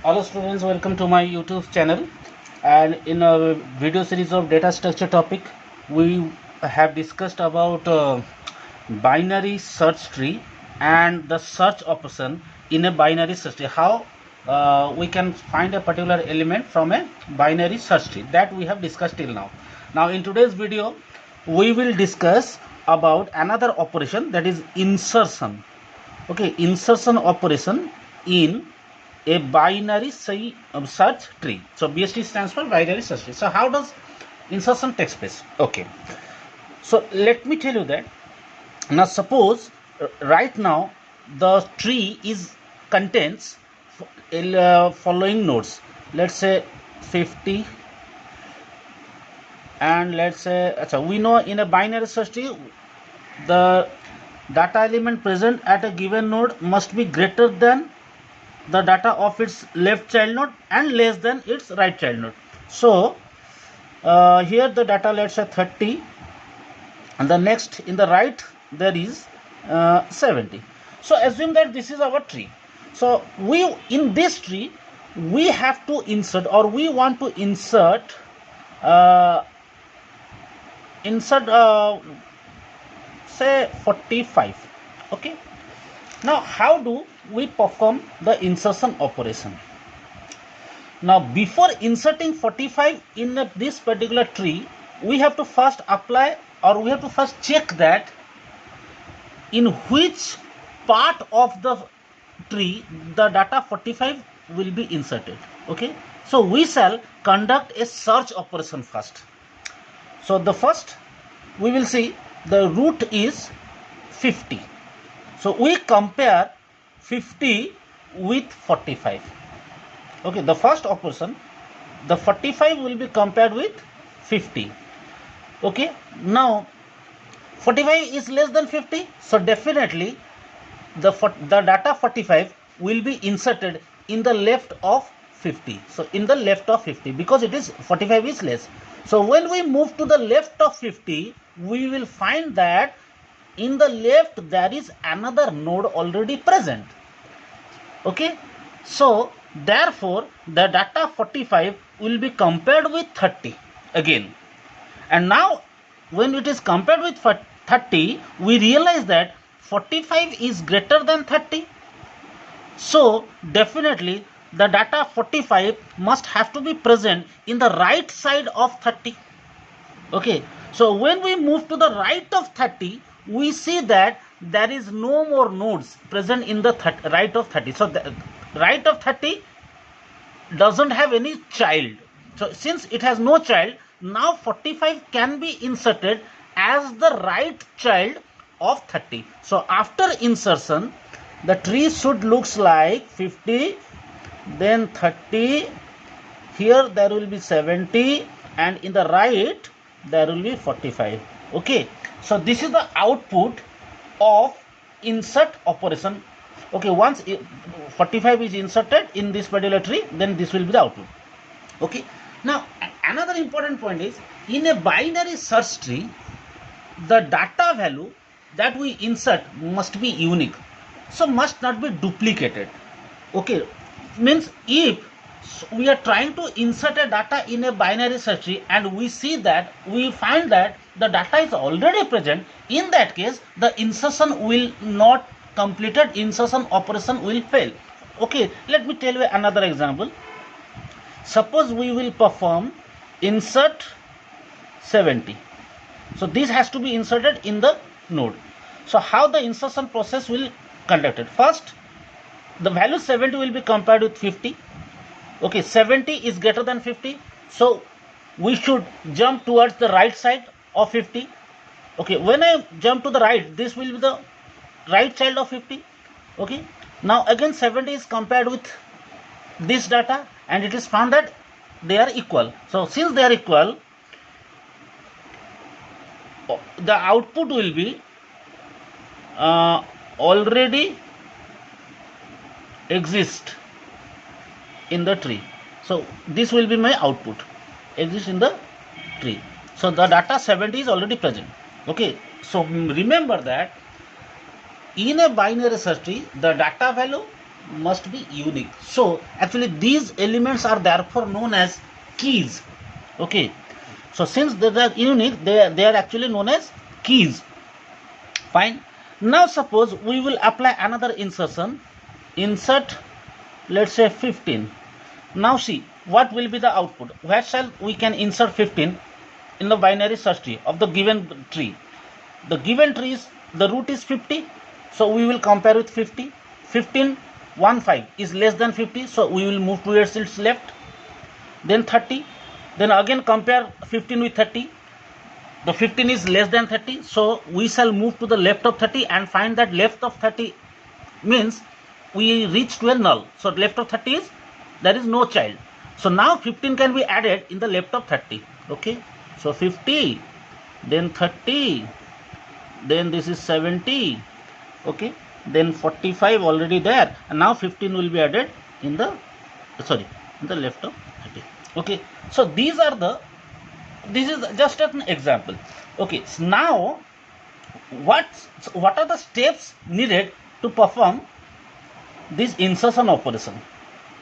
Hello students, welcome to my YouTube channel. And in a video series of data structure topic, we have discussed about binary search tree and the search operation in a binary search tree. How we can find a particular element from a binary search tree, that we have discussed till now. Now in today's video, we will discuss about another operation, that is insertion. Okay, insertion operation in a binary search tree. So BST stands for binary search tree. So how does insertion take place? Okay, so let me tell you that. Now suppose right now the tree is contains following nodes. Let's say 50, and let's say we know in a binary search tree the data element present at a given node must be greater than the data of its left child node and less than its right child node. So here the data, let's say 30, and the next in the right there is 70. So assume that this is our tree. So we, in this tree, we have to insert, or we want to insert say 45. Okay, now how do we perform the insertion operation? Now before inserting 45 in this particular tree, we have to first apply, or we have to first check that in which part of the tree the data 45 will be inserted. Okay, so we shall conduct a search operation first. So the first we will see the root is 50. So we compare 50 with 45. Okay, the first operation, the 45 will be compared with 50. Okay, now 45 is less than 50, so definitely the data 45 will be inserted in the left of 50. So in the left of 50, because it is 45 is less. So when we move to the left of 50, we will find that in the left there is another node already present. Okay, so therefore the data 45 will be compared with 30 again. And now when it is compared with 30, we realize that 45 is greater than 30. So definitely the data 45 must have to be present in the right side of 30. Okay, so when we move to the right of 30, we see that there is no more nodes present in the right of 30. So the right of 30 doesn't have any child. So since it has no child, now 45 can be inserted as the right child of 30. So after insertion, the tree should looks like 50, then 30, here there will be 70, and in the right there will be 45. Okay, so this is the output of insert operation. Okay, once 45 is inserted in this particular tree, then this will be the output. Okay, now another important point is, in a binary search tree, the data value that we insert must be unique, so must not be duplicated. Okay, means if we are trying to insert a data in a binary search tree and we see that, we find that the data is already present, in that case the insertion will not completed, insertion operation will fail. Okay, let me tell you another example. Suppose we will perform insert 70. So this has to be inserted in the node. So how the insertion process will conducted? First, the value 70 will be compared with 50. Okay, 70 is greater than 50, so we should jump towards the right side of 50. Okay, when I jump to the right, this will be the right child of 50. Okay, now again 70 is compared with this data, and it is found that they are equal. So since they are equal, the output will be already exist in the tree. So this will be my output, exist in the tree. So the data 70 is already present. Okay, so remember that in a binary search tree, the data value must be unique. So actually these elements are therefore known as keys. Okay, so since they are unique, they are actually known as keys. Fine. Now suppose we will apply another insertion. Insert, let's say 15. Now see what will be the output. Where shall we can insert 15 in the binary search tree of the given tree? The given tree is, the root is 50, so we will compare with 50. 15 15 is less than 50, so we will move towards its left. Then 30, then again compare 15 with 30. The 15 is less than 30, so we shall move to the left of 30 and find that left of 30 means we reach to a null. So left of 30 is, there is no child. So now 15 can be added in the left of 30. Okay, so 50, then 30, then this is 70. Okay, then 45 already there, and now 15 will be added in the, sorry, in the left of 30. Okay, so these are the, this is just an example. Okay, so now what are the steps needed to perform this insertion operation?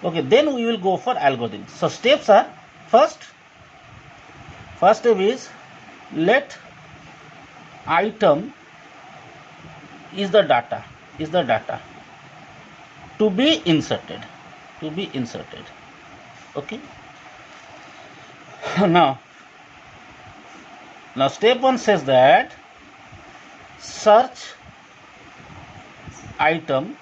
Okay, then we will go for algorithm. So steps are, first step is let item is the data to be inserted. Okay, now step 1 says that search item.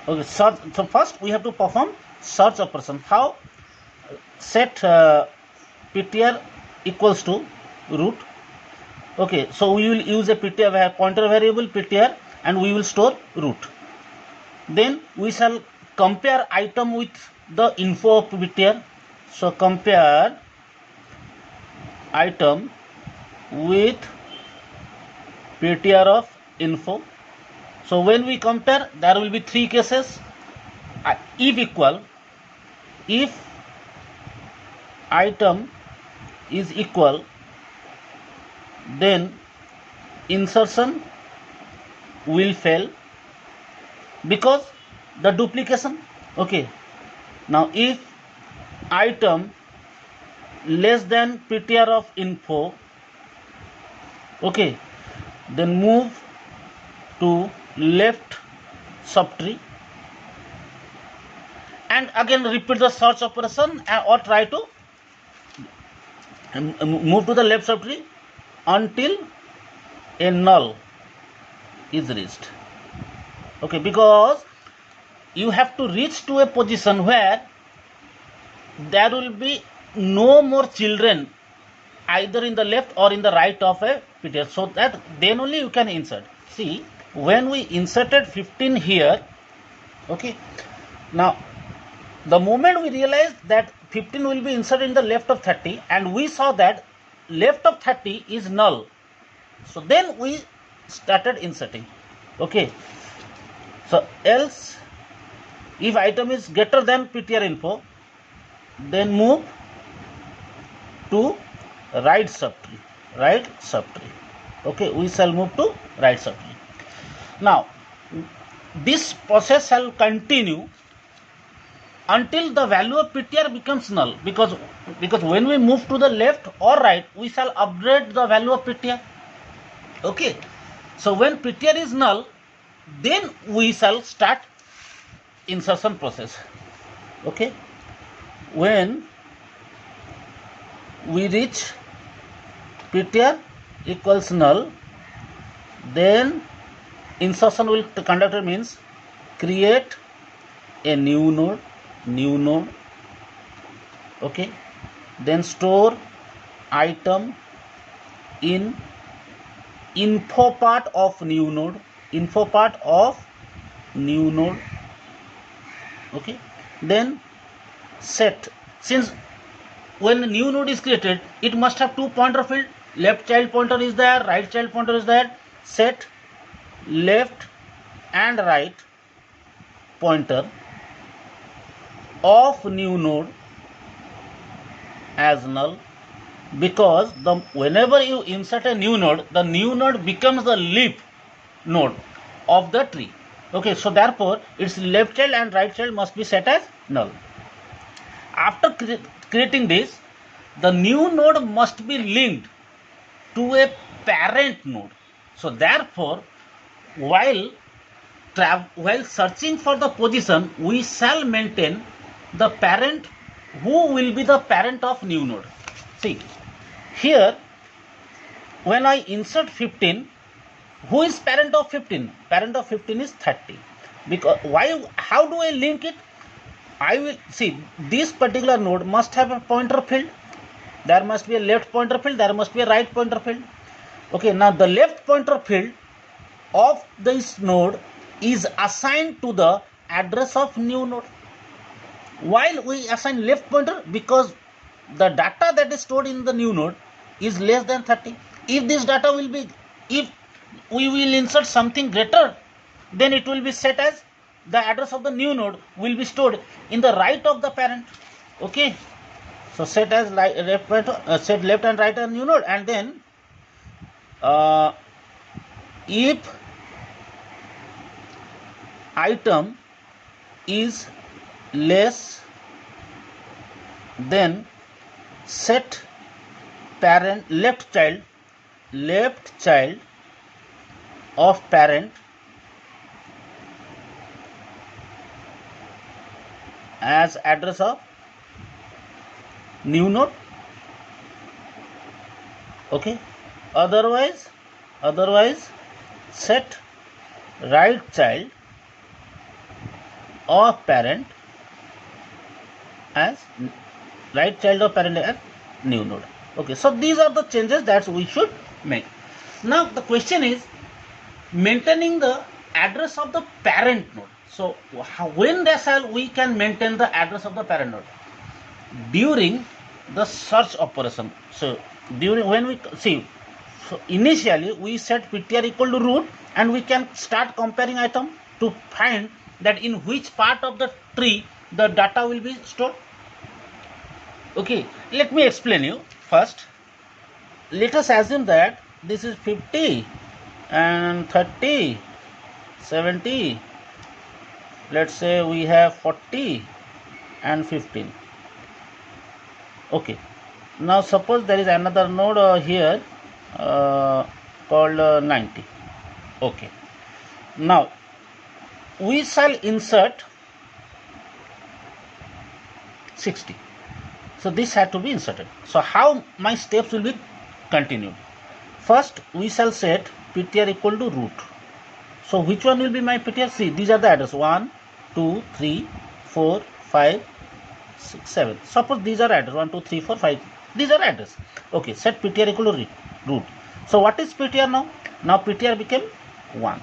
Okay, search. So first we have to perform search operation. How? Set ptr equals to root. Okay, so we will use a ptr pointer variable ptr, and we will store root. Then we shall compare item with the info of ptr. So compare item with ptr of info. So when we compare, there will be three cases. If equal, if item is equal, then insertion will fail because the duplication. Okay, now if item less than ptr of info, okay, then move to left subtree and again repeat the search operation, or try to move to the left subtree until a null is reached. Okay, because you have to reach to a position where there will be no more children either in the left or in the right of a ptr, so that then only you can insert. See, when we inserted 15 here, okay, now the moment we realized that 15 will be inserted in the left of 30, and we saw that left of 30 is null, so then we started inserting. Okay, so else if item is greater than ptr info, then move to right subtree. Okay, we shall move to right subtree. Now this process shall continue until the value of ptr becomes null, because when we move to the left or right, we shall upgrade the value of ptr. Okay, so when ptr is null, then we shall start insertion process. Okay, when we reach ptr equals null, then insertion will conductor means create a new node. Okay, then store item in info part of new node. Okay, then set, since when a new node is created, it must have two pointer field, left child pointer is there, right child pointer is there. Set left and right pointer of new node as null, because whenever you insert a new node, the new node becomes the leaf node of the tree. Okay, so therefore its left child and right child must be set as null. After creating this, the new node must be linked to a parent node. So therefore, while searching for the position, we shall maintain the parent who will be the parent of new node. See, here when I insert 15, who is parent of 15? Parent of 15 is 30. Because why? How do I link it? I will see this particular node must have a pointer field. There must be a left pointer field. There must be a right pointer field. Okay, now the left pointer field of this node is assigned to the address of new node. While we assign left pointer, because the data that is stored in the new node is less than 30. If this data will be, if we will insert something greater, then it will be set as the address of the new node will be stored in the right of the parent. Okay, so set as left pointer, set left and right on new node, and then if item is less than set parent left child of parent as address of new node. Okay, otherwise set right child of parent as new node. Okay, so these are the changes that we should make. Now the question is maintaining the address of the parent node. So when we can maintain the address of the parent node? During the search operation. So when we see, so initially we set ptr equal to root, and we can start comparing item to find that in which part of the tree the data will be stored. Okay, let me explain you. First, let us assume that this is 50 and 30, 70. Let's say we have 40 and 15. Okay, now suppose there is another node here called 90. Okay, now we shall insert 60. So this had to be inserted. So how my steps will be continued? First we shall set ptr equal to root. So which one will be my ptr? See, these are the address 1, 2, 3, 4, 5, 6, 7. Suppose these are address 1, 2, 3, 4, 5. These are address. Okay, set ptr equal to root. So what is ptr now? Now ptr became 1.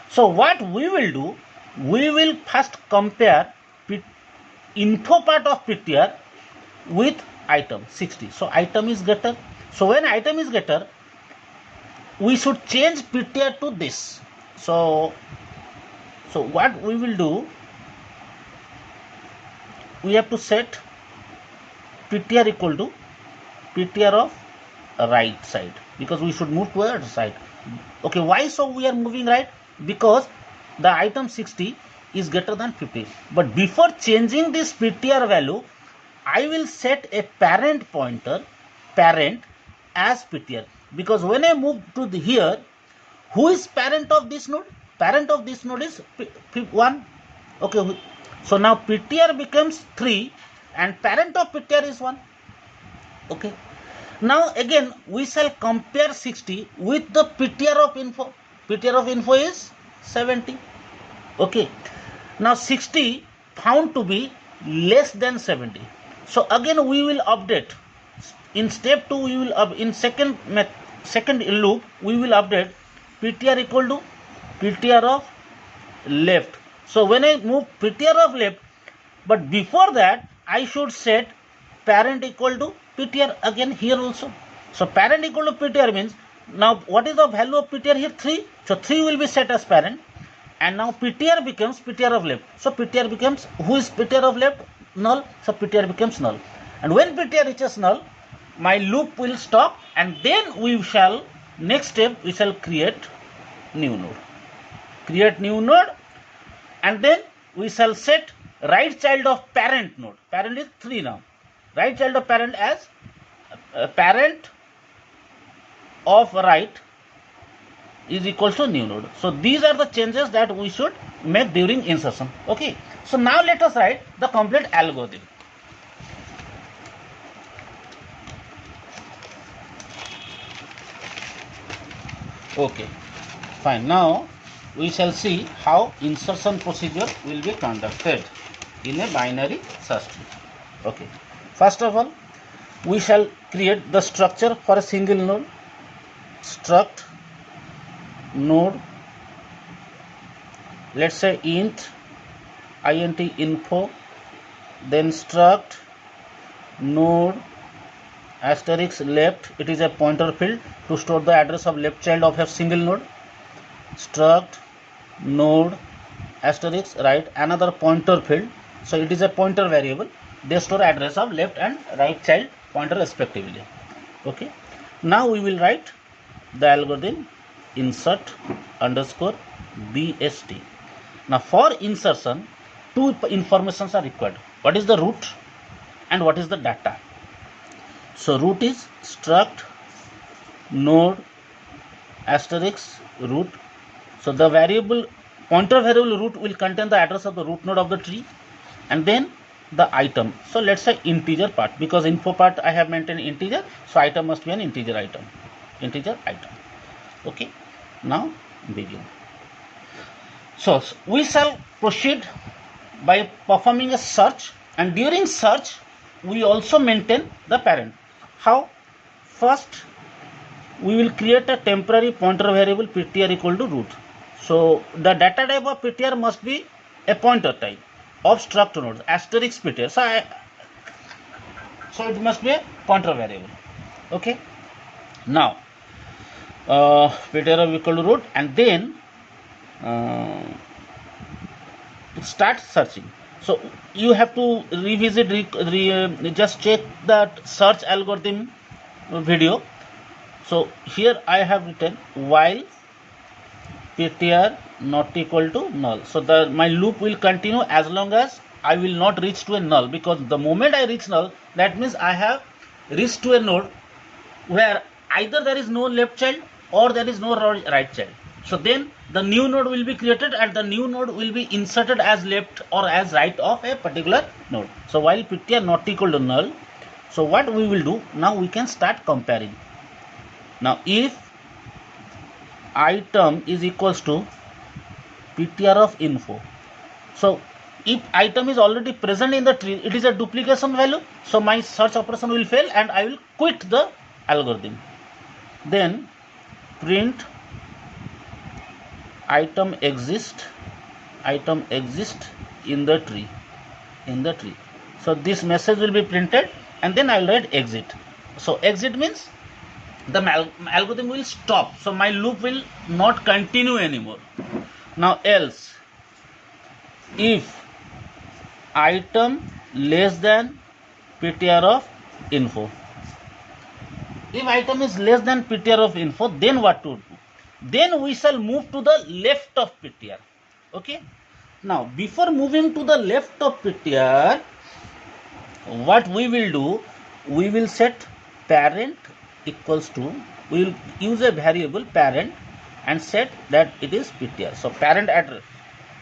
So what we will do, we will first compare info part of ptr with item 60. So item is greater. So when item is greater, we should change ptr to this. So what we will do, we have to set ptr equal to ptr of right side, because we should move towards side. Okay, why so we are moving right? Because the item 60 is greater than 50. But before changing this ptr value, I will set a parent pointer, parent as ptr, because when I move to here, who is parent of this node? Parent of this node is 1. Okay, so now ptr becomes 3 and parent of ptr is 1. Okay, now again we shall compare 60 with the ptr of info. Ptr of info is 70. Okay, now 60 found to be less than 70. So again we will update. In step 2 we will in second loop we will update ptr equal to ptr of left. So when I move ptr of left, but before that I should set parent equal to ptr again here also. So parent equal to ptr means, now what is the value of ptr here? 3. So 3 will be set as parent, and now ptr becomes ptr of left. So ptr becomes, who is ptr of left? Null. So ptr becomes null, and when ptr reaches null, my loop will stop, and then we shall, next step we shall create new node. Create new node, and then we shall set right child of parent node. Parent is 3 now. Right child of parent as parent of right is equals to new node. So these are the changes that we should make during insertion. Okay. So now let us write the complete algorithm. Okay, fine. Now we shall see how insertion procedure will be conducted in a binary search tree. Okay, first of all, we shall create the structure for a single node. Struct node, let's say int info, then struct node asterisk left, it is a pointer field to store the address of left child of a single node. Struct node asterisk right, another pointer field, so it is a pointer variable, they store address of left and right child pointer respectively. Okay, now we will write the algorithm insert underscore bst. Now for insertion, two informations are required. What is the root and what is the data? So root is struct node asterisk root. So the variable pointer variable root will contain the address of the root node of the tree, and then the item. So let's say integer part, because info part I have maintained integer, so item must be an integer item. Integer item. Okay. Now begin. So we shall proceed by performing a search, and during search we also maintain the parent. How? First we will create a temporary pointer variable ptr equal to root. So the data type of ptr must be a pointer type of struct node asterisk ptr. So it must be a pointer variable. Okay. Now ptr equal to root, and then start searching. So you have to revisit, just check that search algorithm video. So here I have written while ptr not equal to null. So my loop will continue as long as I will not reach to a null, because the moment I reach null, that means I have reached to a node where either there is no left child or there is no right child. So then the new node will be created and the new node will be inserted as left or as right of a particular node. So while ptr not equal to null, so what we will do, now we can start comparing. Now if item is equals to ptr of info, so if item is already present in the tree, it is a duplication value, so my search operation will fail and I will quit the algorithm. Then print item exists in the tree. So this message will be printed, and then I will write exit. So exit means the algorithm will stop, so my loop will not continue anymore. Now else, if item less than ptr of info, if item is less than ptr of info, then what to do? Then we shall move to the left of ptr. Okay. Now before moving to the left of ptr, what we will do, we will set parent equals to, we will use a variable parent and set that it is ptr. So parent address,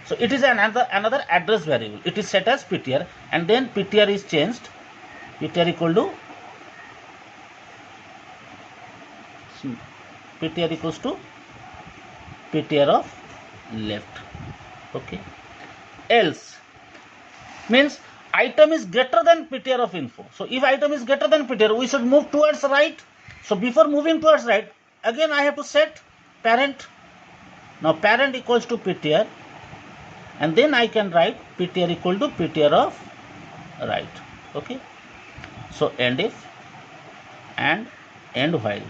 so it is another address variable, it is set as ptr, and then ptr is changed, ptr equal to ptr of left. Okay. Else means item is greater than ptr of info. So if item is greater than ptr, we should move towards right. So before moving towards right, again I have to set parent. Now parent equals to ptr, and then I can write ptr equal to ptr of right. Okay. So end if and end while.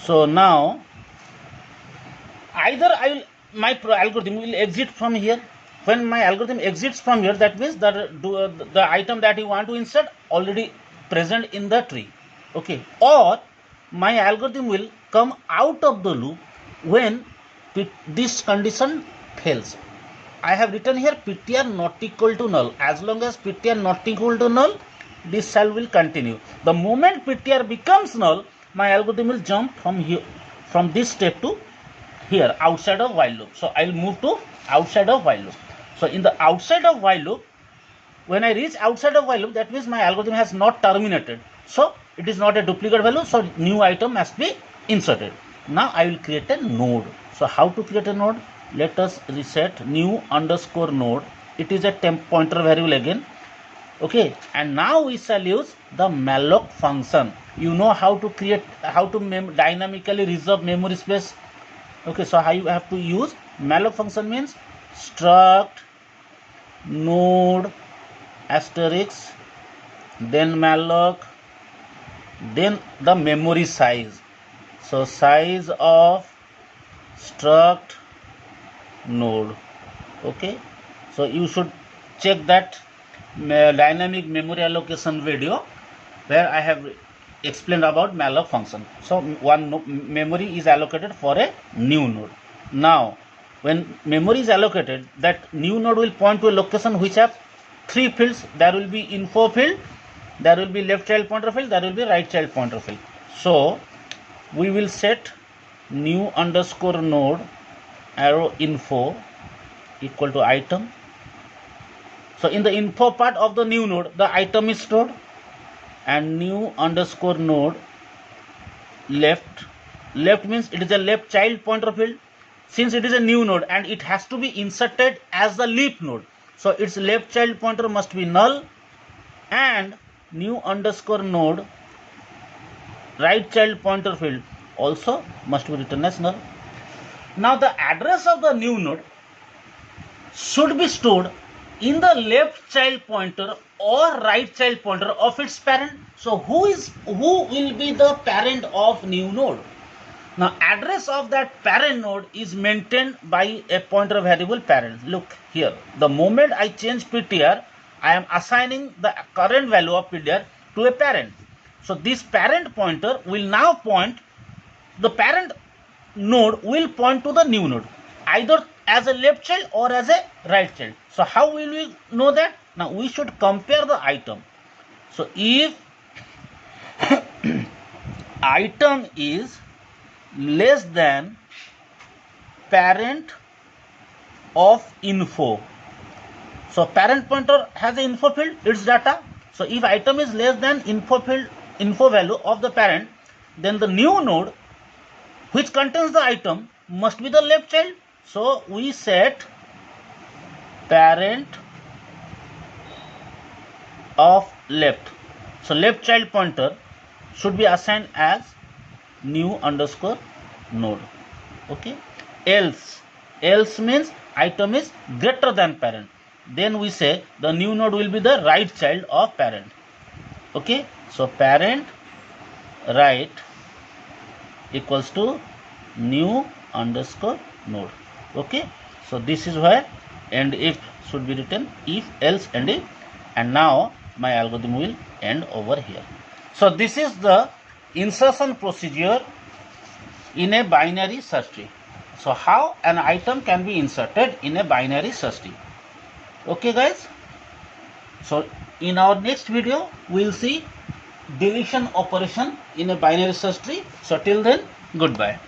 So now either my algorithm will exit from here. When my algorithm exits from here, that means that the item that you want to insert already present in the tree. Okay. Or my algorithm will come out of the loop when this condition fails. I have written here ptr not equal to null. As long as ptr not equal to null, this cell will continue. The moment ptr becomes null, my algorithm will jump from here, from this step to here, outside of while loop. So I will move to outside of while loop. So in the outside of while loop, when I reach outside of while loop, that means my algorithm has not terminated. So it is not a duplicate value. So new item must be inserted. Now I will create a node. So how to create a node? Let us reset new underscore node. It is a temp pointer variable again. Okay, and now we shall use the malloc function. You know how to create, how to dynamically reserve memory space. Okay, so how you have to use malloc function means struct node asterisk, then malloc, then the memory size. So size of struct node. Okay, so you should check that dynamic memory allocation video where I have explained about malloc function. So one memory is allocated for a new node. Now when memory is allocated, that new node will point to a location which have three fields. There will be info field, there will be left child pointer field, there will be right child pointer field. So we will set new underscore node arrow info equal to item. So in the info part of the new node, the item is stored, and new underscore node left means it is a left child pointer field. Since it is a new node and it has to be inserted as the leaf node, so its left child pointer must be null, and new underscore node right child pointer field also must be written as null. Now the address of the new node should be stored in the left child pointer or right child pointer of its parent. So who will be the parent of new node? Now address of that parent node is maintained by a pointer variable parent. Look here, the moment I change ptr, I am assigning the current value of ptr to a parent. So this parent pointer will now point, the parent node will point to the new node, either as a left child or as a right child. So how will we know that? Now we should compare the item. So if item is less than parent of info, so parent pointer has an info field, its data. So if item is less than info field, info value of the parent, then the new node which contains the item must be the left child. So we set parent of left. So left child pointer should be assigned as new underscore node. Okay, else means item is greater than parent, then we say the new node will be the right child of parent. Okay, so parent right equals to new underscore node. Okay, so this is where and if should be written, if else and if, and now my algorithm will end over here. So this is the insertion procedure in a binary search tree. So how an item can be inserted in a binary search tree. Okay guys, so in our next video we will see deletion operation in a binary search tree. So till then, goodbye.